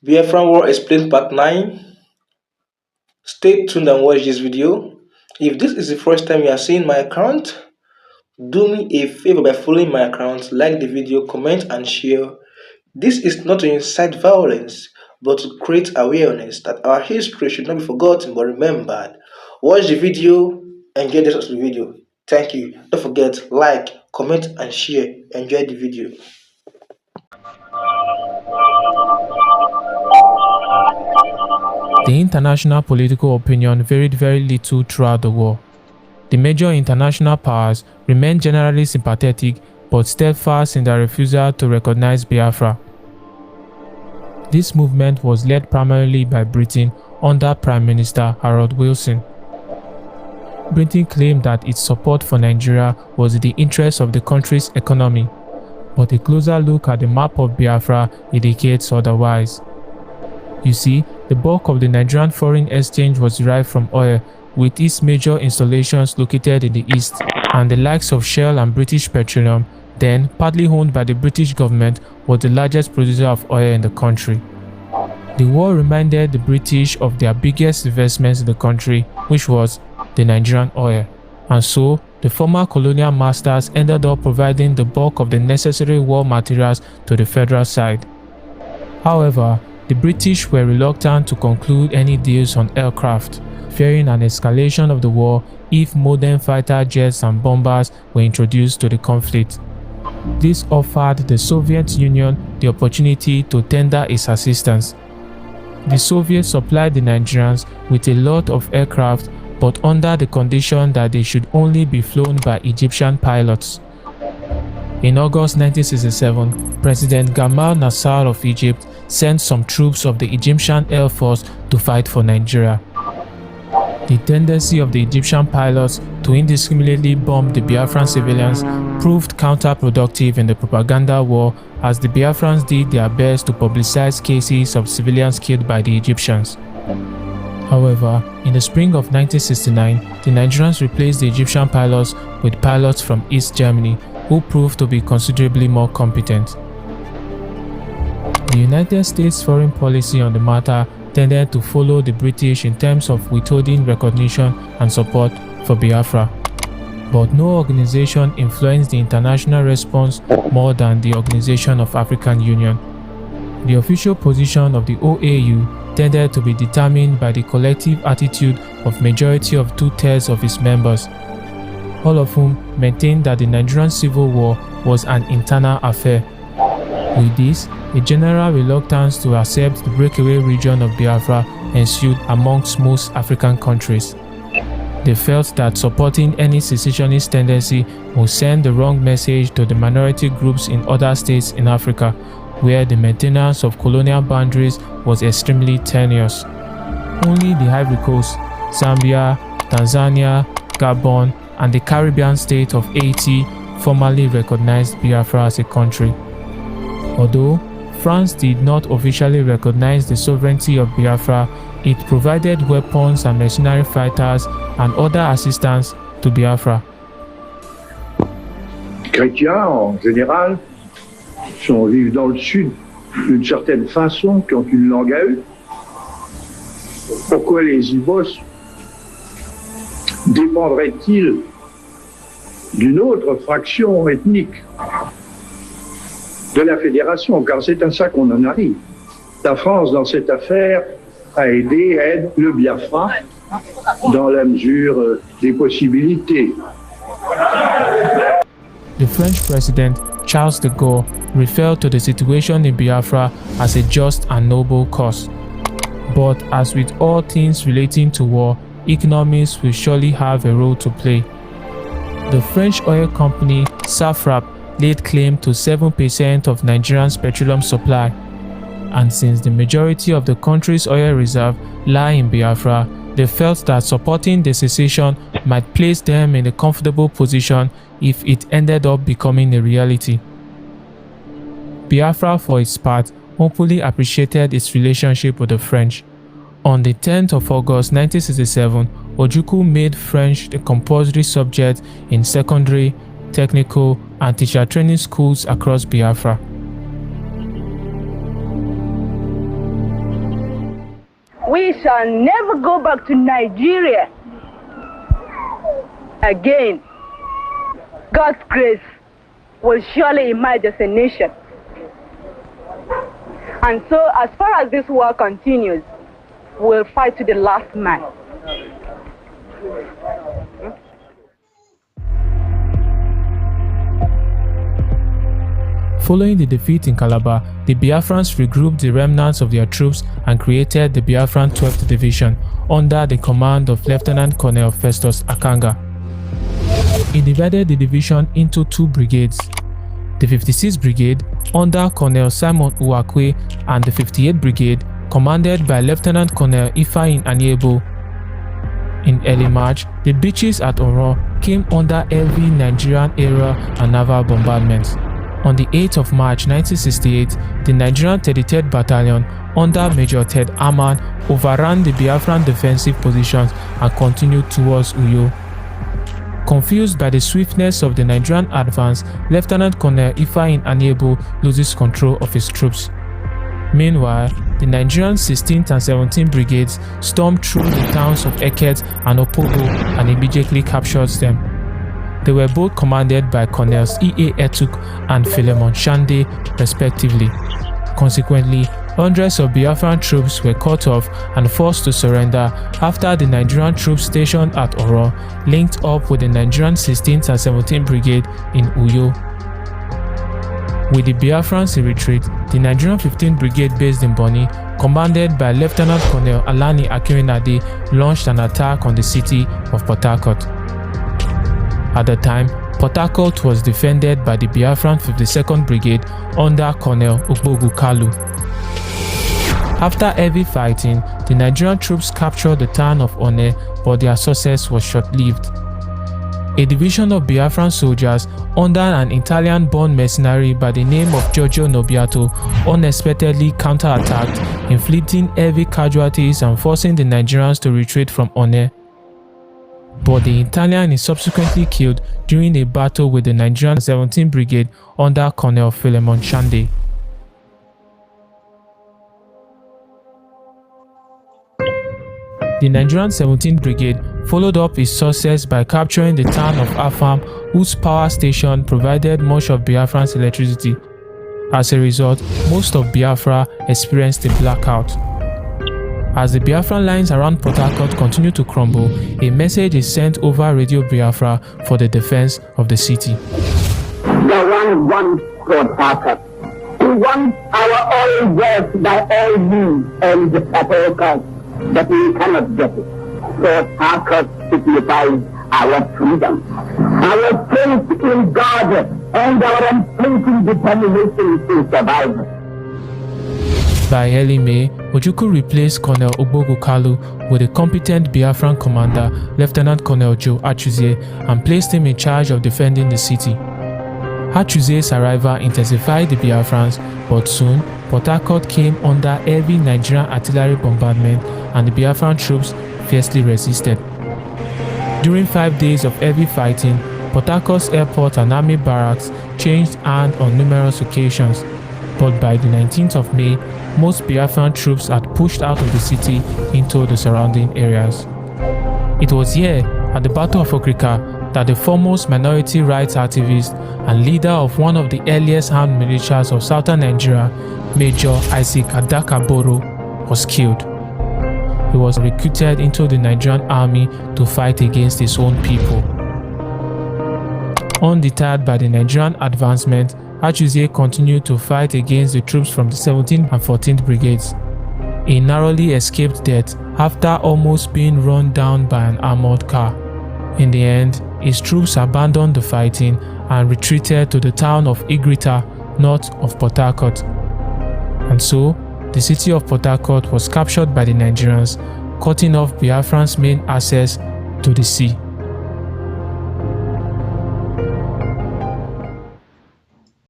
Biafra War Explained Part 9. Stay tuned and watch this video. If this is the first time you are seeing my account, do me a favor by following my account, like the video, comment and share. This is not to incite violence, but to create awareness that our history should not be forgotten but remembered. Watch the video and get the rest of the video. Thank you. Don't forget, like, comment and share. Enjoy the video. The international political opinion varied very little throughout the war. The major international powers remained generally sympathetic but steadfast in their refusal to recognize Biafra. This movement was led primarily by Britain under Prime Minister Harold Wilson. Britain claimed that its support for Nigeria was in the interest of the country's economy, but a closer look at the map of Biafra indicates otherwise. You see, the bulk of the Nigerian foreign exchange was derived from oil, with its major installations located in the east, and the likes of Shell and British Petroleum, then partly owned by the British government, was the largest producer of oil in the country. The war reminded the British of their biggest investments in the country, which was the Nigerian oil, and so the former colonial masters ended up providing the bulk of the necessary war materials to the federal side. However, the British were reluctant to conclude any deals on aircraft, fearing an escalation of the war if modern fighter jets and bombers were introduced to the conflict. This offered the Soviet Union the opportunity to tender its assistance. The Soviets supplied the Nigerians with a lot of aircraft, but under the condition that they should only be flown by Egyptian pilots. In August 1967, President Gamal Nasser of Egypt sent some troops of the Egyptian Air Force to fight for Nigeria. The tendency of the Egyptian pilots to indiscriminately bomb the Biafran civilians proved counterproductive in the propaganda war, as the Biafrans did their best to publicize cases of civilians killed by the Egyptians. However, in the spring of 1969, the Nigerians replaced the Egyptian pilots with pilots from East Germany, who proved to be considerably more competent. The United States' foreign policy on the matter tended to follow the British in terms of withholding recognition and support for Biafra, but no organization influenced the international response more than the Organization of African Union. The official position of the OAU tended to be determined by the collective attitude of majority of 2/3 of its members, all of whom maintained that the Nigerian Civil War was an internal affair. With this, a general reluctance to accept the breakaway region of Biafra ensued amongst most African countries. They felt that supporting any secessionist tendency would send the wrong message to the minority groups in other states in Africa, where the maintenance of colonial boundaries was extremely tenuous. Only the Ivory Coast, Zambia, Tanzania, Gabon, and the Caribbean state of Haiti formally recognized Biafra as a country. Although France did not officially recognize the sovereignty of Biafra, it provided weapons and mercenary fighters and other assistance to Biafra. Les chrétiens, en général, vivent dans le sud d'une certaine façon, qui ont une langue à eux. Pourquoi les Ibos dépendraient-ils d'une autre fraction ethnique de la fédération, car c'est à ça qu'on en arrive. La France, dans cette affaire, aide le Biafra dans la mesure des possibilités. The French president, Charles de Gaulle, referred to the situation in Biafra as a just and noble cause. But as with all things relating to war, economics will surely have a role to play. The French oil company Safrap laid claim to 7% of Nigeria's petroleum supply, and since the majority of the country's oil reserve lie in Biafra, they felt that supporting the secession might place them in a comfortable position if it ended up becoming a reality. Biafra, for its part, openly appreciated its relationship with the French. On the 10th of August 1967, Ojukwu made French the compulsory subject in secondary, technical, and teacher training schools across Biafra. We shall never go back to Nigeria again. God's grace will surely emerge as a nation. And so, as far as this war continues, we'll fight to the last man. Following the defeat in Calabar, the Biafrans regrouped the remnants of their troops and created the Biafran 12th Division under the command of Lieutenant Colonel Festus Akanga. He divided the division into two brigades: the 56th Brigade under Colonel Simon Uwakwe and the 58th Brigade commanded by Lieutenant Colonel Ifeanyi Aniebo. In early March, the beaches at Oro came under heavy Nigerian aerial and naval bombardments. On the 8th of March 1968, the Nigerian 33rd Battalion under Major Ted Aman overran the Biafran defensive positions and continued towards Uyo. Confused by the swiftness of the Nigerian advance, Lieutenant Colonel Ifeanyi Aniebo loses control of his troops. Meanwhile, the Nigerian 16th and 17th Brigades stormed through the towns of Eket and Opobo and immediately captured them. They were both commanded by Colonels E.A. Etuk and Philemon Shande, respectively. Consequently, hundreds of Biafran troops were cut off and forced to surrender after the Nigerian troops stationed at Oro linked up with the Nigerian 16th and 17th Brigade in Uyo. With the Biafrans in retreat, the Nigerian 15th Brigade based in Bonny, commanded by Lieutenant Colonel Alani Akinrinade, launched an attack on the city of Port Harcourt. At the time, Port Harcourt was defended by the Biafran 52nd Brigade under Colonel Ogbogu Kalu. After heavy fighting, the Nigerian troops captured the town of One, but their success was short-lived. A division of Biafran soldiers under an Italian-born mercenary by the name of Giorgio Nobiato unexpectedly counterattacked, inflicting heavy casualties and forcing the Nigerians to retreat from One. But the Italian is subsequently killed during a battle with the Nigerian 17th Brigade under Colonel Philemon Shande. The Nigerian 17th Brigade followed up its success by capturing the town of Afam, whose power station provided much of Biafran's electricity. As a result, most of Biafra experienced a blackout. As the Biafran lines around Port Harcourt continue to crumble, a message is sent over Radio Biafra for the defense of the city. The one wants Port Harcourt. He wants our oil wealth by all means and at all costs, but we cannot get it. Port Harcourt signifies our freedom, our faith in God, and our unflinching determination to survive. By early May, Ojukwu replaced Colonel Ogbogu Kalu with a competent Biafran commander, Lieutenant Colonel Joe Achuzie, and placed him in charge of defending the city. Achuzie's arrival intensified the Biafrans, but soon Port Harcourt came under heavy Nigerian artillery bombardment and the Biafran troops fiercely resisted. During 5 days of heavy fighting, Port Harcourt's airport and army barracks changed hands on numerous occasions. But by the 19th of May, most Biafran troops had pushed out of the city into the surrounding areas. It was here, at the Battle of Okrika, that the foremost minority rights activist and leader of one of the earliest armed militias of southern Nigeria, Major Isaac Adakaboro, was killed. He was recruited into the Nigerian army to fight against his own people. Undeterred by the Nigerian advancement, Achuzie continued to fight against the troops from the 17th and 14th Brigades. He narrowly escaped death after almost being run down by an armored car. In the end, his troops abandoned the fighting and retreated to the town of Igrita, north of Port Harcourt. And so, the city of Port Harcourt was captured by the Nigerians, cutting off Biafran's main access to the sea.